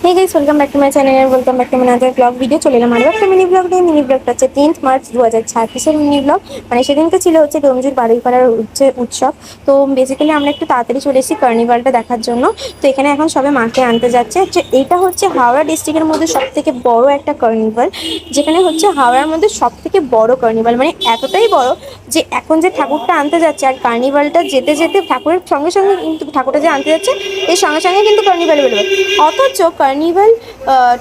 Hey guys welcome back to my channel and welcome back to my other vlog video চলে এলাম আরও একটা mini blog নিয়ে। Mini ব্লগটা হচ্ছে 10th মার্চ 2026 মিনি ব্লগ। মানে সেদিনকে ছিল হচ্ছে ডোমজুর বারুইপাড়ার উৎসব। তো বেসিক্যালি আমরা একটু তাড়াতাড়ি চলে এসেছি কার্নিভালটা দেখার জন্য। তো এখানে এখন সবে মাকে আনতে যাচ্ছে। এটা হচ্ছে হাওড়া ডিস্ট্রিক্টের মধ্যে সবথেকে বড় একটা কার্নিভাল, যেখানে হচ্ছে হাওড়ার মধ্যে সবথেকে বড় কার্নিভাল। মানে এতটাই বড় যে এখন যে ঠাকুরটা আনতে যাচ্ছে আর কার্নিভালটা যেতে যেতে ঠাকুরের সঙ্গে সঙ্গে কিন্তু ঠাকুরটা যে আনতে যাচ্ছে এর সঙ্গে সঙ্গে কিন্তু কার্নিভাল বেরোবে। অথচ কার্নিভাল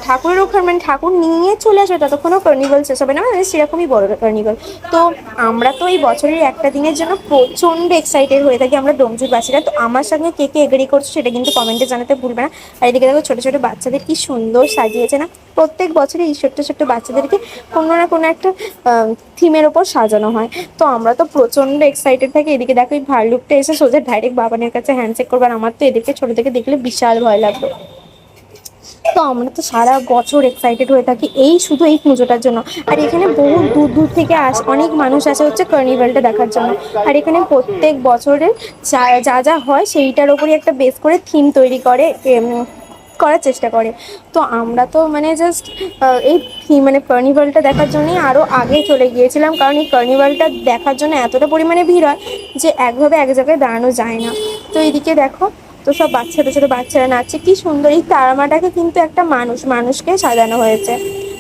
ঠাকুরের ওখানে মানে ঠাকুর নিয়ে চলে আসবে ততক্ষণও কার্নিভাল শেষ হবে না, মানে সেরকমই বড় কার্নিভাল। তো আমরা তো এই বছরের একটা দিনের জন্য প্রচণ্ড এক্সাইটেড হয়ে থাকি আমরা ডোমজুরবাসীরা। তো আমার সঙ্গে কে কে এগ্রি করছে সেটা কিন্তু কমেন্টে জানাতে ভুলবে না। আর এদিকে দেখো ছোটো ছোটো বাচ্চাদের কি সুন্দর সাজিয়েছে না। প্রত্যেক বছরই এই ছোট্ট ছোট্ট বাচ্চাদেরকে কোনো না কোনো একটা থিমের ওপর সাজানো হয়। তো আমরা তো প্রচণ্ড এক্সাইটেড থাকি। এদিকে দেখো এই ভাল্লুকটা এসে সোজা ডাইরেক্ট বাবানের কাছে হ্যান্ডশেক করবে, আর আমার তো এদিকে ছোটো থেকে দেখলে বিশাল ভয় লাগতো। তো আমরা তো সারা বছর এক্সাইটেড হয়ে থাকি এই শুধু এই পুজোটার জন্য। আর এখানে বহু দূর দূর থেকে অনেক মানুষ আসে হচ্ছে কার্নিভালটা দেখার জন্য। আর এখানে প্রত্যেক বছরের যা যা হয় সেইটার ওপরই একটা বেস করে থিম তৈরি করার চেষ্টা করে। তো আমরা তো মানে জাস্ট এই মানে কার্নিভালটা দেখার জন্যই আরও আগে চলে গিয়েছিলাম, কারণ এই কার্নিভালটা দেখার জন্য এতটা পরিমাণে ভিড় হয় যে একভাবে এক জায়গায় দাঁড়ানো যায় না। তো এইদিকে দেখো তো সব ছোটো ছোটো বাচ্চারা নাচছে, কি সুন্দর। এই তারামাটাকে কিন্তু একটা মানুষকে সাজানো হয়েছে।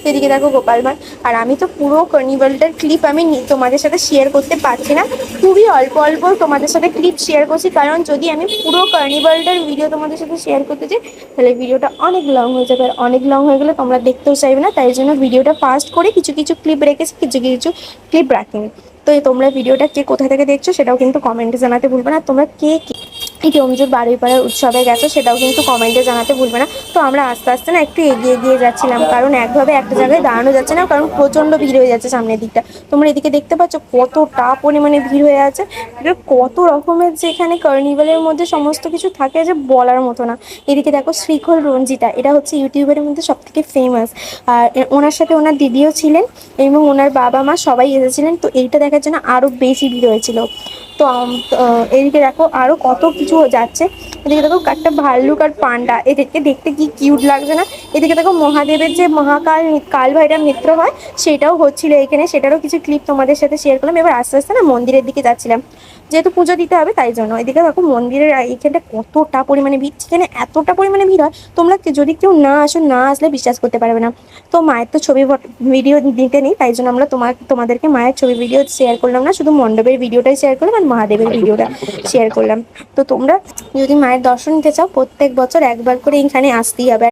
এদিকে দেখো গোপাল ভাঁড়। আর আমি তো পুরো কার্নিভালটার ক্লিপ আমি তোমাদের সাথে শেয়ার করতে পারছি না, খুবই অল্প অল্প তোমাদের সাথে ক্লিপ শেয়ার করছি, কারণ যদি আমি পুরো কার্নিভালটার ভিডিও তোমাদের সাথে শেয়ার করতে চাই তাহলে ভিডিওটা অনেক লং হয়ে যাবে, আর অনেক লং হয়ে গেলে তোমরা দেখতেও চাইবে না। তাই জন্য ভিডিওটা ফাস্ট করে কিছু কিছু ক্লিপ রেখেছি, কিছু কিছু ক্লিপ রাখিনি। তো তোমরা ভিডিওটা কে কোথা থেকে দেখছো সেটাও কিন্তু কমেন্টে জানাতে ভুলবে না। তোমরা কে এই ডোমজুর বারুইপাড়ার উৎসবে গেছো সেটাও কিন্তু কমেন্টে জানাতে ভুলবে না। তো আমরা আস্তে আস্তে না একটু এগিয়ে যাচ্ছিলাম, কারণ একভাবে একটা জায়গায় দাঁড়ানো যাচ্ছে না, কারণ প্রচণ্ড ভিড় হয়ে যাচ্ছে সামনের দিকটা। তোমরা এদিকে দেখতে পাচ্ছ কতটা পরিমাণে ভিড় হয়ে আছে। কত রকমের যে এখানে কার্নিভালের মধ্যে সমস্ত কিছু থাকে যে বলার মতো না। এদিকে দেখো শ্রীখোল রঞ্জিতা, এটা হচ্ছে ইউটিউবের মধ্যে সবথেকে ফেমাস। আর ওনার সাথে ওনার দিদিও ছিলেন এবং ওনার বাবা মা সবাই এসেছিলেন। তো এইটা দেখার জন্য আরও বেশি ভিড় হয়েছিল। তো এদিকে দেখো আরও কত কিছু যাচ্ছে। এদিকে দেখো একটা ভাল্লুক আর পান্ডা, এদেরকে দেখতে কি কিউট লাগছে না। এদিকে দেখো মহাদেবের যে কাল ভৈরব নৃত্য হয় সেটাও হচ্ছিল এখানে, সেটারও কিছু ক্লিপ তোমাদের সাথে শেয়ার করলাম। এবার আস্তে আস্তে না মন্দিরের দিকে যাচ্ছিলাম, যেহেতু পুজো দিতে হবে তাই জন্য। এদিকে দেখো মন্দিরের এইখানটা কতটা পরিমাণে ভিড়, সেখানে এতটা পরিমাণে ভিড় হয় তোমরা যদি কেউ না আসলে বিশ্বাস করতে পারবে না। তো মায়ের তো ছবি ভিডিও দিতে নেই, তাই জন্য আমরা তোমাদেরকে মায়ের ছবি ভিডিও শেয়ার করলাম না, শুধু মণ্ডপের ভিডিওটাই শেয়ার করলাম আর মহাদেবের ভিডিওটা শেয়ার করলাম। তো তোমরা যদি মায়ের দর্শন নিতে চাও প্রত্যেক বছর একবার করে এখানে আসতেই হবে।